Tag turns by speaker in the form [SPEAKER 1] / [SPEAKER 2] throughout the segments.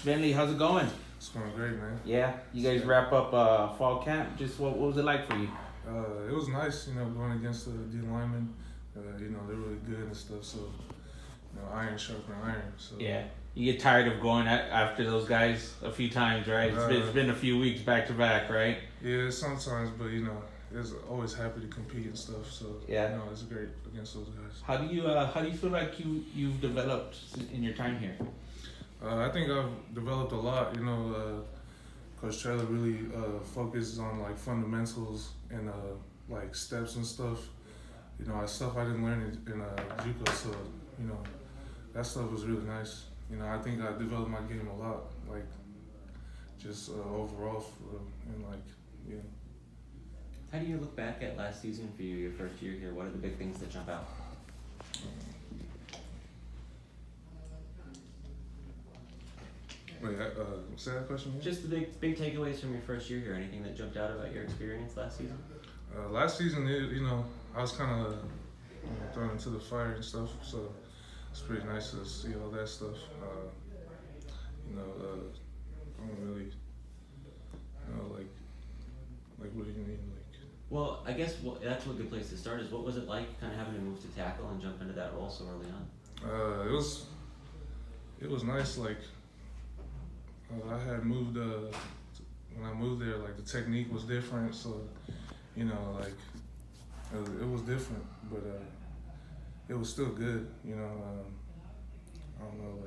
[SPEAKER 1] Venly, how's it going?
[SPEAKER 2] It's going great, man.
[SPEAKER 1] Yeah, you guys wrap up fall camp. Just what was it like for you?
[SPEAKER 2] It was nice, going against the linemen. They're really good and stuff. So, iron sharpen iron. So
[SPEAKER 1] Yeah, you get tired of going after those guys a few times, right? It's been a few weeks back to back, right?
[SPEAKER 2] Yeah, sometimes, but it's always happy to compete and stuff. So
[SPEAKER 1] yeah,
[SPEAKER 2] it's great against those guys.
[SPEAKER 1] How do you feel like you've developed in your time here?
[SPEAKER 2] I think I've developed a lot. Coach Trailer really focuses on like fundamentals and like steps and stuff. Stuff I didn't learn in JUCO, so that stuff was really nice. I think I developed my game a lot, like just overall, and like yeah.
[SPEAKER 3] How do you look back at last season for you, your first year here? What are the big things that jump out?
[SPEAKER 2] Wait, say that question again?
[SPEAKER 3] Just the big takeaways from your first year here. Anything that jumped out about your experience last season?
[SPEAKER 2] Last season, I was kind of thrown into the fire and stuff, so it's pretty nice to see all that stuff. I don't really, like what do you mean, like?
[SPEAKER 3] Well, I guess that's a good place to start. Is what was it like, kind of having to move to tackle and jump into that role so early on?
[SPEAKER 2] It was nice. Like I had moved when I moved there. Like the technique was different, so it was different, but it was still good. I don't know,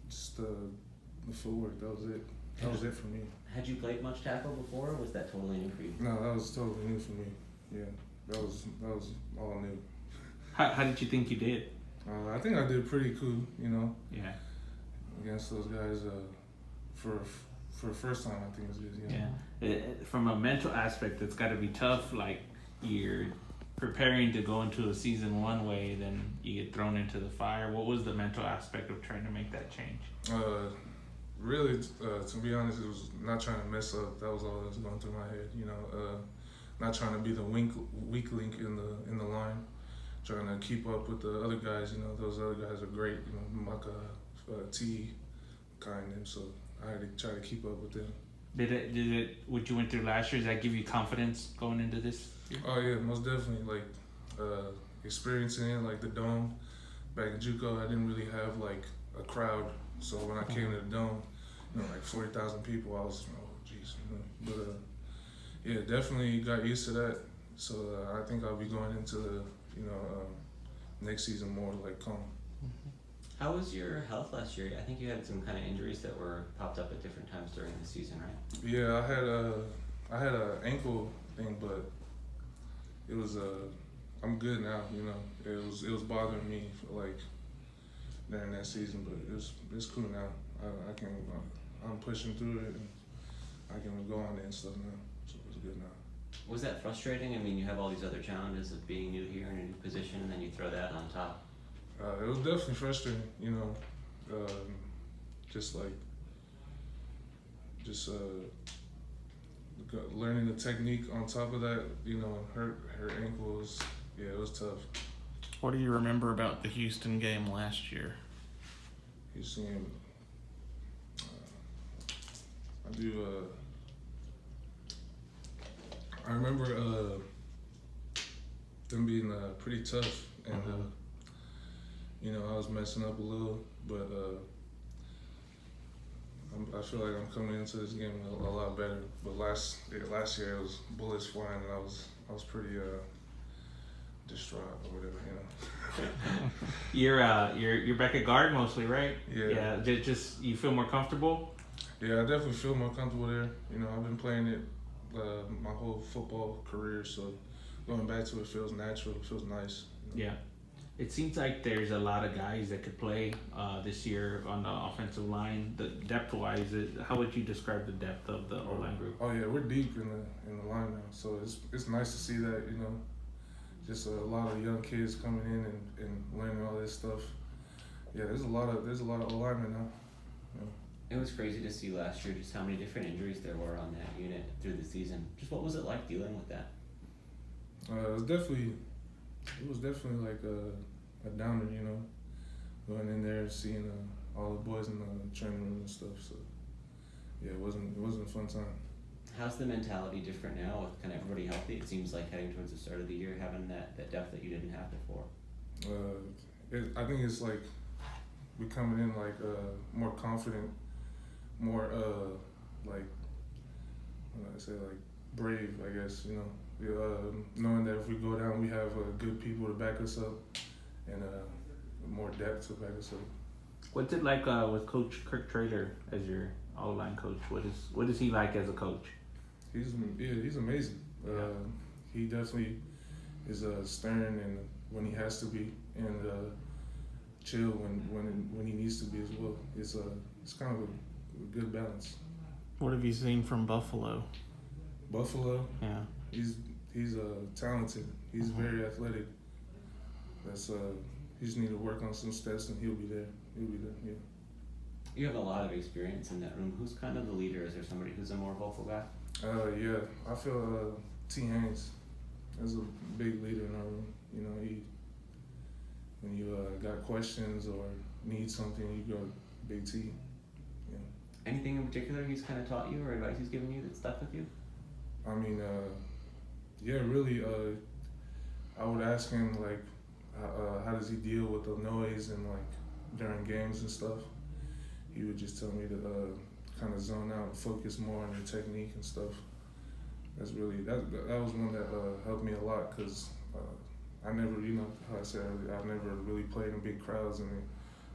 [SPEAKER 2] just the footwork. That was it. That was it for me.
[SPEAKER 3] Had you played much tackle before, or was that totally new for you?
[SPEAKER 2] No, that was totally new for me. Yeah, that was all new.
[SPEAKER 1] How did you think you did?
[SPEAKER 2] I think I did pretty cool.
[SPEAKER 1] Yeah.
[SPEAKER 2] Against those guys, for the first time, I think it's good.
[SPEAKER 1] Yeah. From a mental aspect, it's got to be tough. Like you're preparing to go into a season one way, then you get thrown into the fire. What was the mental aspect of trying to make that change?
[SPEAKER 2] Really, to be honest, it was not trying to mess up. That was all that was going through my head. Not trying to be the weak link in the line. Trying to keep up with the other guys. Those other guys are great. Maka, T, Kind, and so I had to try to keep up with them.
[SPEAKER 1] Did it what you went through last year? Does that give you confidence going into this year?
[SPEAKER 2] Oh yeah, most definitely. Like experiencing it, like the dome back in JUCO, I didn't really have like a crowd. So when I came to the dome, like 40,000 people, I was But yeah, definitely got used to that. So I think I'll be going into the next season more like calm.
[SPEAKER 3] How was your health last year? I think you had some kind of injuries that were popped up at different times during the season, right?
[SPEAKER 2] Yeah, I had a ankle thing, but it was I'm good now. It was bothering me like during that season, but it's cool now. I'm pushing through it and I can go on it and stuff now, so it's good now.
[SPEAKER 3] Was that frustrating? I mean, you have all these other challenges of being new here in a new position, and then you throw that on top.
[SPEAKER 2] It was definitely frustrating, learning the technique on top of that, her ankles, yeah, it was tough.
[SPEAKER 4] What do you remember about the Houston game last year?
[SPEAKER 2] Houston game, I remember them being pretty tough, and I was messing up a little, but I feel like I'm coming into this game a lot better. But last year it was bullets flying, and I was pretty distraught or whatever.
[SPEAKER 1] You're back at guard mostly, right?
[SPEAKER 2] Yeah.
[SPEAKER 1] Yeah. Just you feel more comfortable?
[SPEAKER 2] Yeah, I definitely feel more comfortable there. I've been playing it my whole football career, so going back to it feels natural. It feels nice.
[SPEAKER 1] Yeah. It seems like there's a lot of guys that could play this year on the offensive line. The depth-wise, how would you describe the depth of the O-line group?
[SPEAKER 2] Oh yeah, we're deep in the line now, so it's nice to see that. Just a lot of young kids coming in and learning all this stuff. Yeah, there's a lot of O-linemen now.
[SPEAKER 3] It was crazy to see last year just how many different injuries there were on that unit through the season. Just what was it like dealing with that?
[SPEAKER 2] It was definitely like a downer, you know, going in there and seeing all the boys in the training room and stuff. So yeah, it wasn't a fun time.
[SPEAKER 3] How's the mentality different now with kind of everybody healthy? It seems like heading towards the start of the year, having that depth that you didn't have before.
[SPEAKER 2] I think it's like we coming in like more confident, more like what do I say, like brave, I guess, you know. Knowing that if we go down, we have good people to back us up and more depth to back us up.
[SPEAKER 1] What's it like with Coach Kirk Trader as your all-line coach? What is he like as a coach?
[SPEAKER 2] He's amazing. He definitely is stern and when he has to be, and chill when he needs to be as well. It's kind of a good balance.
[SPEAKER 4] What have you seen from Buffalo?
[SPEAKER 2] Buffalo,
[SPEAKER 4] Yeah.
[SPEAKER 2] he's talented. He's very athletic. He just need to work on some steps and he'll be there. Yeah.
[SPEAKER 3] You have a lot of experience in that room. Who's kind of the leader? Is there somebody who's a more vocal guy?
[SPEAKER 2] Yeah, I feel T. Haynes is a big leader in our room. You know, when you got questions or need something, you go to Big T. Yeah.
[SPEAKER 3] Anything in particular he's kind of taught you or advice he's given you that stuck with you?
[SPEAKER 2] I mean, yeah, really. I would ask him like, how does he deal with the noise and like during games and stuff. He would just tell me to kind of zone out and focus more on your technique and stuff. That's really that was one that helped me a lot because I never, you know, how I said earlier, I've never really played in big crowds and it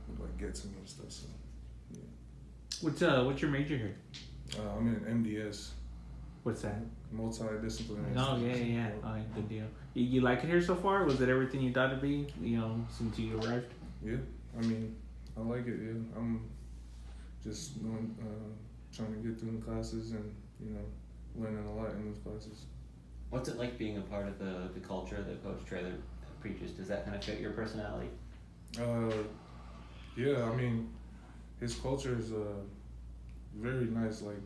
[SPEAKER 2] would like get to me and stuff. So yeah.
[SPEAKER 1] What's your major here?
[SPEAKER 2] I'm in MDS.
[SPEAKER 1] What's that?
[SPEAKER 2] Multidisciplinary.
[SPEAKER 1] Oh yeah. All right, good deal. You like it here so far? Was it everything you thought it'd be? You know, since you arrived.
[SPEAKER 2] Yeah, I mean, I like it. Yeah, I'm just going, trying to get through the classes and you know, learning a lot in those classes.
[SPEAKER 3] What's it like being a part of the culture that Coach Traylor preaches? Does that kind of fit your personality?
[SPEAKER 2] Yeah, I mean, his culture is very nice. Like,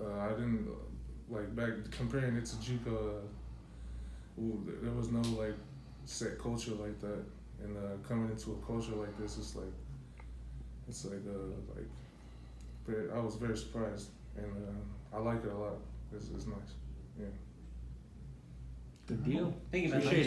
[SPEAKER 2] I didn't like back comparing it to JUCO. There was no like set culture like that, and coming into a culture like this, it's like I was very surprised, and I like it a lot. It's nice. Yeah.
[SPEAKER 1] Good deal.
[SPEAKER 3] Thank you, man.
[SPEAKER 1] Appreciate it.